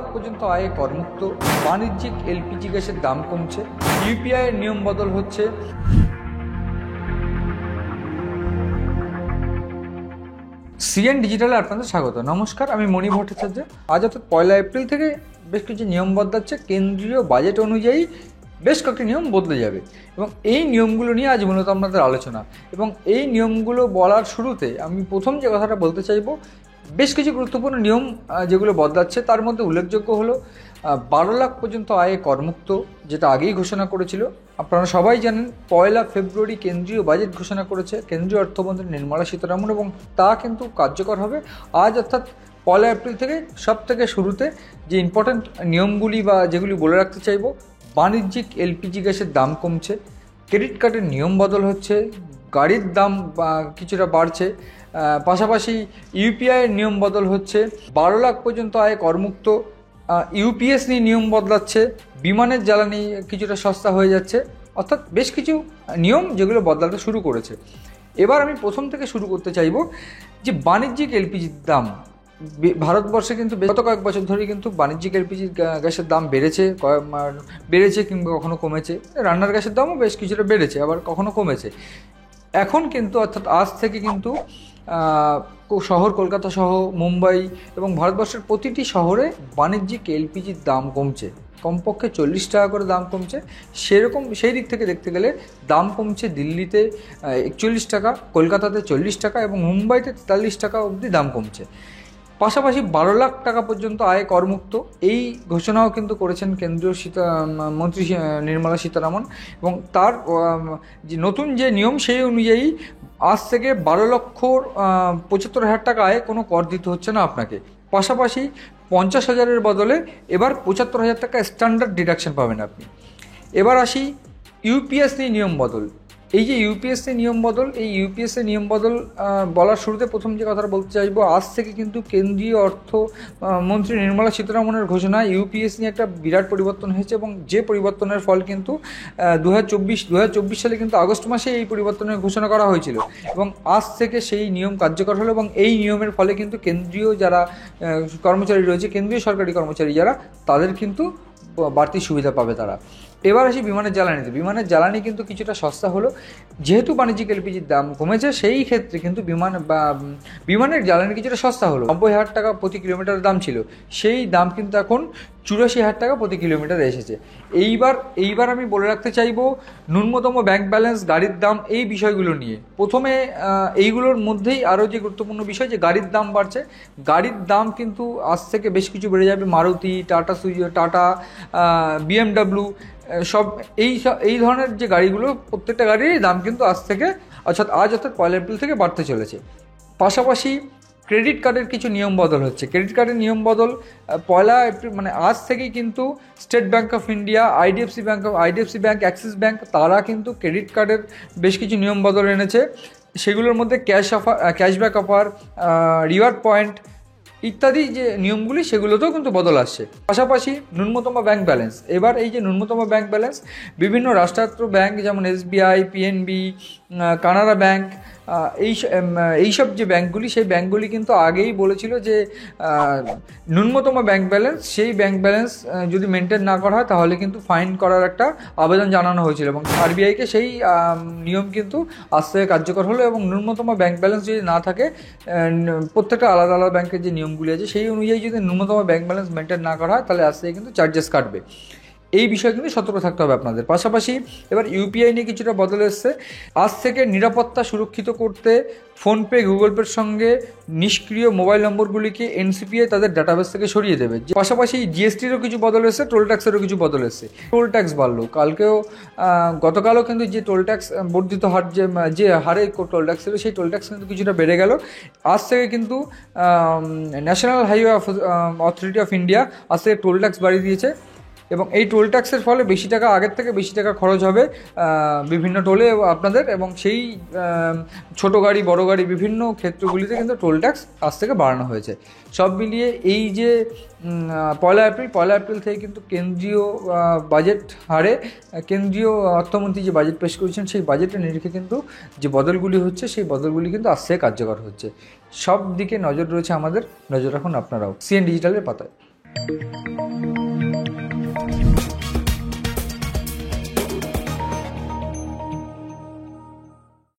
লাখ পর্যন্ত আয়ে করমুক্ত, বাণিজ্যিক এলপিজি গ্যাসের দাম কমছে, ইউপিআই এর নিয়ম বদল হচ্ছে। সিএন ডিজিটালে আপনাদের স্বাগত। নমস্কার, আমি মণি ভট্টাচার্য। আজ অর্থাৎ 1 এপ্রিল থেকে বেশ কিছু নিয়ম বদলাচ্ছে। কেন্দ্রীয় বাজেট অনুযায়ী বেশ কয়েকটি নিয়ম বদলে যাবে এবং এই নিয়মগুলো নিয়ে আজ মূলত আপনাদের আলোচনা। এবং এই নিয়মগুলো বলার শুরুতে আমি প্রথম যে কথাটা বলতে চাইবো, বেশ কিছু গুরুত্বপূর্ণ নিয়ম যেগুলো বদলাচ্ছে তার মধ্যে উল্লেখযোগ্য হলো 12 লাখ পর্যন্ত আয়ে করমুক্ত, যেটা আগেই ঘোষণা করেছিল। আপনারা সবাই জানেন 1 ফেব্রুয়ারি কেন্দ্রীয় বাজেট ঘোষণা করেছে কেন্দ্রীয় অর্থমন্ত্রী নির্মলা সীতারামন, এবং তা কিন্তু কার্যকর হবে আজ অর্থাৎ 1 এপ্রিল থেকে। সব থেকে শুরুতে যে ইম্পর্ট্যান্ট নিয়মগুলি বা যেগুলি বলে রাখতে চাইব, বাণিজ্যিক এলপিজি গ্যাসের দাম কমছে, ক্রেডিট কার্ডের নিয়ম বদল হচ্ছে, গাড়ির দাম কিছুটা বাড়ছে, পাশাপাশি ইউপিআইয়ের নিয়ম বদল হচ্ছে, 12 লাখ পর্যন্ত আয়ে করমুক্ত, ইউপিএস নিয়ে নিয়ম বদলাচ্ছে, বিমানের জ্বালানি কিছুটা সস্তা হয়ে যাচ্ছে। অর্থাৎ বেশ কিছু নিয়ম যেগুলো বদলাতে শুরু করেছে। এবার আমি প্রথম থেকে শুরু করতে চাইব যে বাণিজ্যিক এলপিজির দাম। ভারতবর্ষে কিন্তু গত কয়েক বছর ধরে কিন্তু বাণিজ্যিক এলপিজি গ্যাসের দাম বেড়েছে কিংবা কখনো কমেছে। রান্নার গ্যাসের দামও বেশ কিছুটা বেড়েছে, আবার কখনো কমেছে। এখন কিন্তু অর্থাৎ আজ থেকে কিন্তু শহর কলকাতা সহ মুম্বাই এবং ভারতবর্ষের প্রতিটি শহরে বাণিজ্যিক এলপিজির দাম কমছে, কমপক্ষে 40 টাকা করে দাম কমছে। সেই দিক থেকে দেখতে গেলে দাম কমছে দিল্লিতে 41 টাকা, কলকাতাতে 40 টাকা এবং মুম্বাইতে 43 টাকা অবধি দাম কমছে। পাশাপাশি 12 লাখ টাকা পর্যন্ত আয় করমুক্ত, এই ঘোষণাও কিন্তু করেছেন কেন্দ্রীয় মন্ত্রী নির্মলা সীতারামন। এবং তার যে নতুন যে নিয়ম সেই অনুযায়ী আজ থেকে 12,75,000 টাকা আয় কোনো কর দিতে হচ্ছে না আপনাকে। পাশাপাশি 50,000-এর বদলে এবার 75,000 টাকা স্ট্যান্ডার্ড ডিডাকশন পাবেন আপনি। এবার আসি ইউপিএস নিয়ম বদল। এই যে ইউপিএসসি নিয়ম বদল, এই ইউপিএসসি নিয়ম বদল বলার শুরুতে প্রথম যে কথাটা বলতে চাইবো, আজ থেকে কিন্তু কেন্দ্রীয় অর্থ মন্ত্রী নির্মলা সীতারামনের ঘোষণায় ইউপিএস নিয়ে একটা বিরাট পরিবর্তন হয়েছে। এবং যে পরিবর্তনের ফল কিন্তু 2024 সালে কিন্তু আগস্ট মাসে এই পরিবর্তনের ঘোষণা করা হয়েছিল এবং আজ থেকে সেই নিয়ম কার্যকর হলো। এবং এই নিয়মের ফলে কিন্তু কেন্দ্রীয় যারা কর্মচারী রয়েছে, কেন্দ্রীয় সরকারি কর্মচারী যারা, তাদের কিন্তু বাড়তি সুবিধা পাবে তারা। এবার আসি বিমানের জ্বালানিতে। বিমানের জ্বালানি কিন্তু কিছুটা সস্তা হলো, যেহেতু বাণিজ্যিক এলপিজির দাম কমেছে সেই ক্ষেত্রে কিন্তু বিমানের জ্বালানি কিছুটা সস্তা হলো। 90,000 টাকা প্রতি কিলোমিটার দাম ছিল, সেই দাম কিন্তু এখন 84,000 টাকা প্রতি কিলোমিটার এসেছে। এইবার আমি বলে রাখতে চাইবো ন্যূনতম ব্যাংক ব্যালেন্স, গাড়ির দাম, এই বিষয়গুলো নিয়ে। প্রথমে এইগুলোর মধ্যেই আরও যে গুরুত্বপূর্ণ বিষয়, যে গাড়ির দাম বাড়ছে। গাড়ির দাম কিন্তু আজ থেকে বেশ কিছু বেড়ে যাবে। মারুতি, টাটা, বিএমডাব্লিউ, সব এই ধরনের যে গাড়িগুলো, প্রত্যেকটা গাড়ির দাম কিন্তু আজ 1 এপ্রিল থেকে বাড়তে চলেছে। পাশাপাশি ক্রেডিট কার্ডের কিছু নিয়ম বদল হচ্ছে। ক্রেডিট কার্ডের নিয়ম বদল 1 এপ্রিল মানে আজ থেকেই কিন্তু state bank of India, IDFC bank, Axis bank, তারা কিন্তু ক্রেডিট কার্ডের বেশ কিছু নিয়ম বদল এনেছে। সেগুলোর মধ্যে ক্যাশব্যাক অফার, রিওয়ার্ড পয়েন্ট ইত্যাদি যে নিয়মগুলি, সেগুলোতেও কিন্তু বদল আসছে। পাশাপাশি ন্যূনতম ব্যাংক ব্যালেন্স। এবার এই যে ন্যূনতম ব্যাংক ব্যালেন্স, বিভিন্ন রাষ্ট্রায়ত্ত ব্যাংক যেমন এসবিআই, পিএনবি, কানাড়া ব্যাংক, এইসব যে ব্যাংকগুলি, সেই ব্যাংকগুলি কিন্তু আগেই বলেছিল যে ন্যূনতম ব্যাংক ব্যালেন্স, সেই ব্যাংক ব্যালেন্স যদি মেনটেন না করা হয় তাহলে কিন্তু ফাইন করার একটা আবেদন জানানো হয়েছিল। এবং আরবিআইকে সেই নিয়ম কিন্তু আজ থেকে কার্যকর হলো। এবং ন্যূনতম ব্যাংক ব্যালেন্স যদি না থাকে, প্রত্যেকটা আলাদা আলাদা ব্যাংকের যে নিয়মগুলি আছে সেই অনুযায়ী যদি ন্যূনতম ব্যাংক ব্যালেন্স মেনটেন না করা হয়, তাহলে আজ থেকে কিন্তু চার্জেস কাটবে। এই বিষয়ে কিন্তু সতর্ক থাকতে হবে আপনাদের। পাশাপাশি এবার ইউপিআই নিয়ে কিছুটা বদল এসছে। আজ থেকে নিরাপত্তা সুরক্ষিত করতে ফোনপে, গুগল পের সঙ্গে নিষ্ক্রিয় মোবাইল নম্বরগুলিকে এনসিপিআই তাদের ডাটাবেস থেকে সরিয়ে দেবে। পাশাপাশি জিএসটিরও কিছু বদল এসছে, টোল ট্যাক্সেরও কিছু বদল এসছে। টোল ট্যাক্স বাড়লো, গতকালও কিন্তু যে টোল ট্যাক্স বর্ধিত হার, যে হারে টোল ট্যাক্স ছিল, সেই টোল ট্যাক্স কিন্তু কিছুটা বেড়ে গেল। আজ থেকে কিন্তু national highway authority of India আজ থেকে টোল ট্যাক্স বাড়িয়ে দিয়েছে। এবং এই টোল ট্যাক্সের ফলে আগের থেকে বেশি টাকা খরচ হবে বিভিন্ন টোলে আপনাদের। এবং সেই ছোট গাড়ি, বড় গাড়ি, বিভিন্ন ক্ষেত্রগুলিতে কিন্তু টোল ট্যাক্স আজ থেকে বাড়ানো হয়েছে। সব মিলিয়ে এই যে 1 এপ্রিল থেকে কিন্তু কেন্দ্রীয় বাজেট হারে কেন্দ্রীয় অর্থমন্ত্রী যে বাজেট পেশ করেছেন, সেই বাজেটের নিরিখে কিন্তু যে বদলগুলি হচ্ছে, সেই বদলগুলি কিন্তু আজ থেকে কার্যকর হচ্ছে। সব দিকে নজর রয়েছে আমাদের, নজর রাখুন আপনারাও সিএন ডিজিটালের পাতায়।